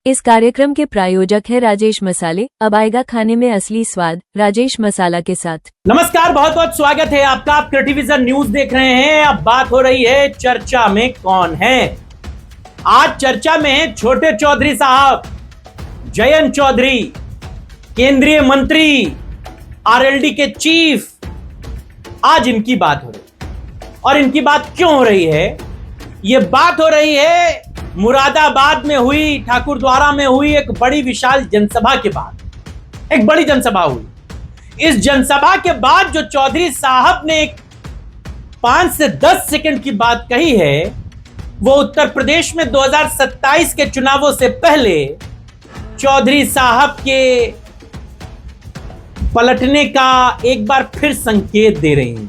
इस कार्यक्रम के प्रायोजक है राजेश मसाले। अब आएगा खाने में असली स्वाद राजेश मसाला के साथ। नमस्कार, बहुत बहुत स्वागत है आपका। आप क्रिएटिविजन न्यूज देख रहे हैं। अब बात हो रही है चर्चा में कौन है। आज चर्चा में है छोटे चौधरी साहब, जयंत चौधरी, केंद्रीय मंत्री, आरएलडी के चीफ। आज इनकी बात हो रही है। और इनकी बात क्यों हो रही है? ये बात हो रही है मुरादाबाद में हुई, ठाकुरद्वारा में हुई एक बड़ी विशाल जनसभा के बाद। एक बड़ी जनसभा हुई। इस जनसभा के बाद जो चौधरी साहब ने 5 से 10 सेकंड की बात कही है, वो उत्तर प्रदेश में 2027 के चुनावों से पहले चौधरी साहब के पलटने का एक बार फिर संकेत दे रही हैं।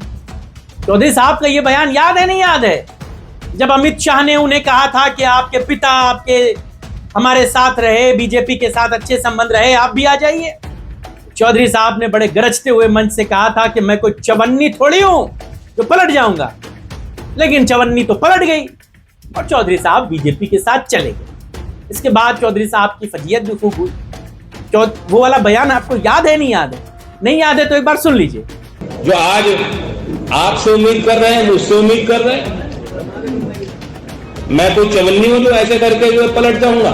चौधरी साहब का ये बयान याद है, नहीं याद है? जब अमित शाह ने उन्हें कहा था कि आपके पिता आपके हमारे साथ रहे, बीजेपी के साथ अच्छे संबंध रहे, आप भी आ जाइए। चौधरी साहब ने बड़े गरजते हुए मंच से कहा था कि मैं कोई चवन्नी थोड़ी हूं जो पलट जाऊंगा। लेकिन चवन्नी तो पलट गई और चौधरी साहब बीजेपी के साथ चले गए। इसके बाद चौधरी साहब की फजीयत भी खूब हुई। वो वाला बयान आपको याद है, नहीं याद है? नहीं याद है तो एक बार सुन लीजिए। जो आज आपसे उम्मीद कर रहे हैं, मुझसे उम्मीद कर रहे हैं, मैं कोई चवन्नी हूं जो ऐसे करके जो पलट जाऊंगा।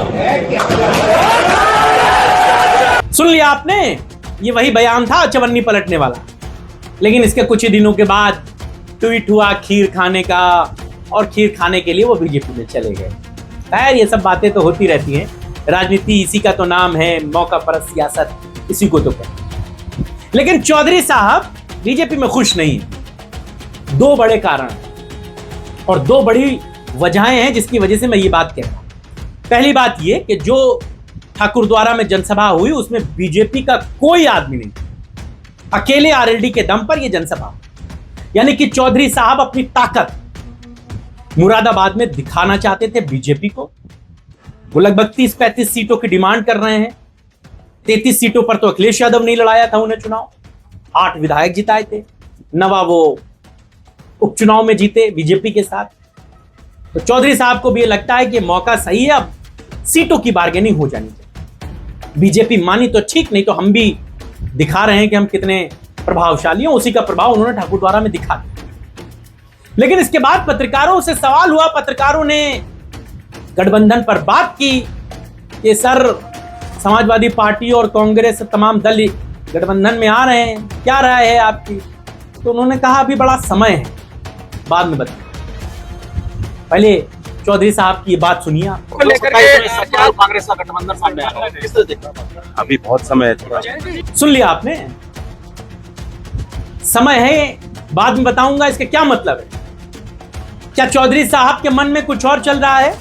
सुन लिया आपने? ये वही बयान था चवन्नी पलटने वाला। लेकिन इसके कुछ ही दिनों के बाद ट्वीट हुआ खीर खाने का, और खीर खाने के लिए वो बीजेपी में चले गए। खैर, ये सब बातें तो होती रहती हैं। राजनीति इसी का तो नाम है, मौका परस्त सियासत इसी को तो कहते हैं। लेकिन चौधरी साहब बीजेपी में खुश नहीं है। 2 बड़े कारण और 2 बड़ी वजहें हैं जिसकी वजह से मैं ये बात कह रहा हूं। पहली बात ये कि जो ठाकुरद्वारा में जनसभा हुई उसमें बीजेपी का कोई आदमी नहीं, अकेले आरएलडी के दम पर यह जनसभा, यानी कि चौधरी साहब अपनी ताकत मुरादाबाद में दिखाना चाहते थे बीजेपी को। वो लगभग 30-35 सीटों की डिमांड कर रहे हैं। 33 सीटों पर तो अखिलेश यादव नहीं लड़ाया था उन्हें चुनाव। 8 विधायक जिताए थे, 9 वो उपचुनाव में जीते बीजेपी के साथ। तो चौधरी साहब को भी ये लगता है कि मौका सही है, अब सीटों की बार्गेनिंग हो जानी चाहिए। बीजेपी मानी तो ठीक, नहीं तो हम भी दिखा रहे हैं कि हम कितने प्रभावशाली हैं। उसी का प्रभाव उन्होंने ठाकुरद्वारा में दिखा दिया। लेकिन इसके बाद पत्रकारों से सवाल हुआ, पत्रकारों ने गठबंधन पर बात की कि सर, समाजवादी पार्टी और कांग्रेस तमाम दल गठबंधन में आ रहे हैं, क्या राय है आपकी? तो उन्होंने कहा अभी बड़ा समय है, बाद में बताएं। पहले चौधरी साहब की बात सुनिए आप। कांग्रेस का गठबंधन सामने आ रहा है, किसने देखा? अभी बहुत समय है। सुन लिया आपने? समय है, बाद में बताऊंगा इसका क्या मतलब है। क्या चौधरी साहब के मन में कुछ और चल रहा है?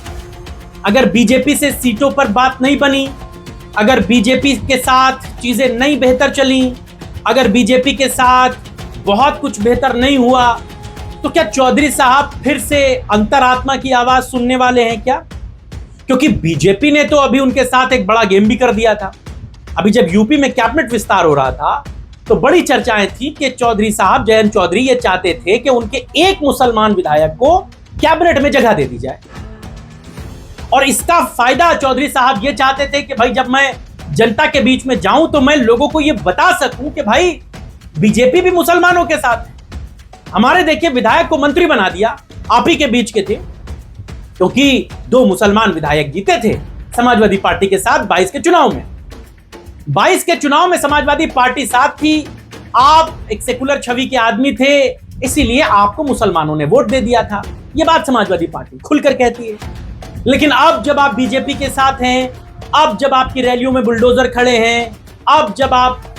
अगर बीजेपी से सीटों पर बात नहीं बनी, अगर बीजेपी के साथ चीजें नहीं बेहतर चली, अगर बीजेपी के साथ बहुत कुछ बेहतर नहीं हुआ, तो क्या चौधरी साहब फिर से अंतरात्मा की आवाज सुनने वाले हैं क्या? क्योंकि बीजेपी ने तो अभी उनके साथ एक बड़ा गेम भी कर दिया था। अभी जब यूपी में कैबिनेट विस्तार हो रहा था तो बड़ी चर्चाएं थी कि चौधरी साहब, जयंत चौधरी, ये चाहते थे कि उनके एक मुसलमान विधायक को कैबिनेट में जगह दे दी जाए। और इसका फायदा चौधरी साहब ये चाहते थे कि भाई जब मैं जनता के बीच में जाऊं तो मैं लोगों को यह बता सकूं कि भाई बीजेपी भी मुसलमानों के साथ है। हमारे देखिए विधायक को मंत्री बना दिया, आप ही के बीच के थे, क्योंकि 2 मुसलमान विधायक जीते थे समाजवादी पार्टी के साथ 22 के चुनाव में। 22 के चुनाव में समाजवादी पार्टी साथ थी, आप एक सेकुलर छवि के आदमी थे, इसीलिए आपको मुसलमानों ने वोट दे दिया था। यह बात समाजवादी पार्टी खुलकर कहती है। लेकिन अब जब आप बीजेपी के साथ हैं, अब जब आपकी रैलियों में बुलडोजर खड़े हैं, अब जब आप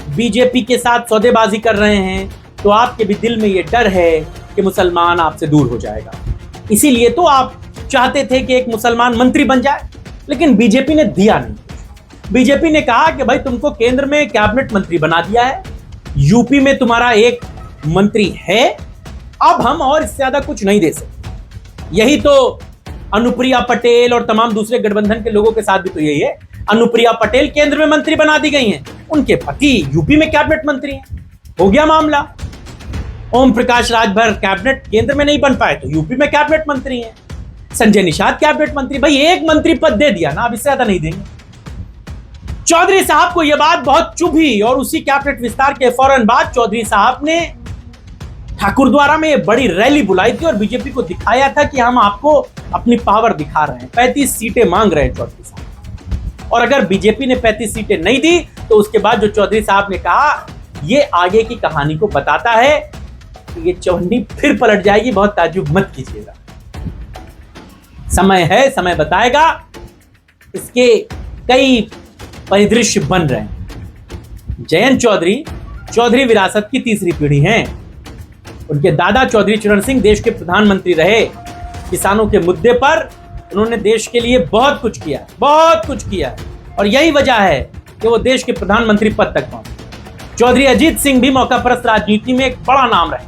बीजेपी के साथ सौदेबाजी कर रहे हैं, तो आपके भी दिल में ये डर है कि मुसलमान आपसे दूर हो जाएगा। इसीलिए तो आप चाहते थे कि एक मुसलमान मंत्री बन जाए, लेकिन बीजेपी ने दिया नहीं। बीजेपी ने कहा कि भाई तुमको केंद्र में कैबिनेट मंत्री बना दिया है, यूपी में तुम्हारा एक मंत्री है, अब हम और इससे ज्यादा कुछ नहीं दे सकते। यही तो अनुप्रिया पटेल और तमाम दूसरे गठबंधन के लोगों के साथ भी तो यही है। अनुप्रिया पटेल केंद्र में मंत्री बना दी गई हैं, उनके पति यूपी में कैबिनेट मंत्री हैं, हो गया मामला। ओम प्रकाश राजभर कैबिनेट केंद्र में नहीं बन पाए तो यूपी में कैबिनेट मंत्री हैं। संजय निषाद कैबिनेट मंत्री, भाई एक मंत्री पद दे दिया ना, अब इससे ज्यादा नहीं देंगे। चौधरी साहब को यह बात बहुत चुभी और उसी कैबिनेट विस्तार के फौरन बाद चौधरी साहब ने ठाकुरद्वारा में एक बड़ी रैली बुलाई थी और बीजेपी को दिखाया था कि हम आपको अपनी पावर दिखा रहे हैं। 35 सीटें मांग रहे हैं चौधरी साहब, और अगर बीजेपी ने 35 सीटें नहीं दी तो उसके बाद जो चौधरी साहब ने कहा, ये आगे की कहानी को बताता है कि ये चवन्नी फिर पलट जाएगी, बहुत ताज्जुब मत कीजिएगा। समय है, समय बताएगा। इसके कई परिदृश्य बन रहे हैं। जयंत चौधरी चौधरी विरासत की तीसरी पीढ़ी हैं। उनके दादा चौधरी चरण सिंह देश के प्रधानमंत्री रहे। किसानों के मुद्दे पर उन्होंने देश के लिए बहुत कुछ किया, बहुत कुछ किया, और यही वजह है कि वो देश के प्रधानमंत्री पद तक पहुंचे। चौधरी अजीत सिंह भी मौकापरस्त राजनीति में एक बड़ा नाम रहे,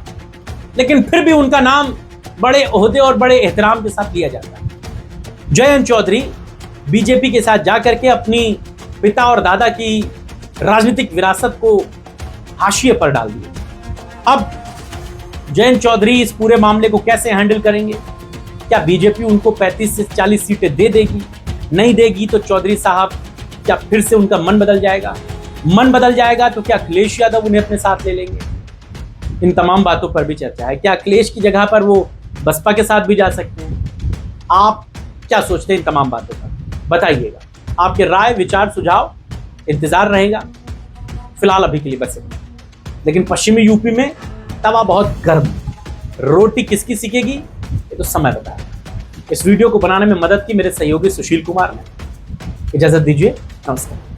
लेकिन फिर भी उनका नाम बड़े ओहदे और बड़े एहतराम के साथ लिया जाता है। जयंत चौधरी बीजेपी के साथ जाकर के अपनी पिता और दादा की राजनीतिक विरासत को हाशिए पर डाल दिया। अब जयंत चौधरी इस पूरे मामले को कैसे हैंडल करेंगे? क्या बीजेपी उनको 35 से 40 सीटें दे देगी? नहीं देगी तो चौधरी साहब क्या फिर से उनका मन बदल जाएगा? मन बदल जाएगा तो क्या अखिलेश यादव उन्हें अपने साथ ले लेंगे? इन तमाम बातों पर भी चर्चा है। क्या अखिलेश की जगह पर वो बसपा के साथ भी जा सकते हैं? आप क्या सोचते हैं इन तमाम बातों पर? बताइएगा। आपके राय, विचार, सुझाव इंतजार रहेगा। फिलहाल अभी के लिए बस इतना। लेकिन पश्चिमी यूपी में तवा बहुत गर्म, रोटी किसकी सिकेगी ये तो समय बताएगा। इस वीडियो को बनाने में मदद की मेरे सहयोगी सुशील कुमार ने। इजाजत दीजिए, नमस्कार।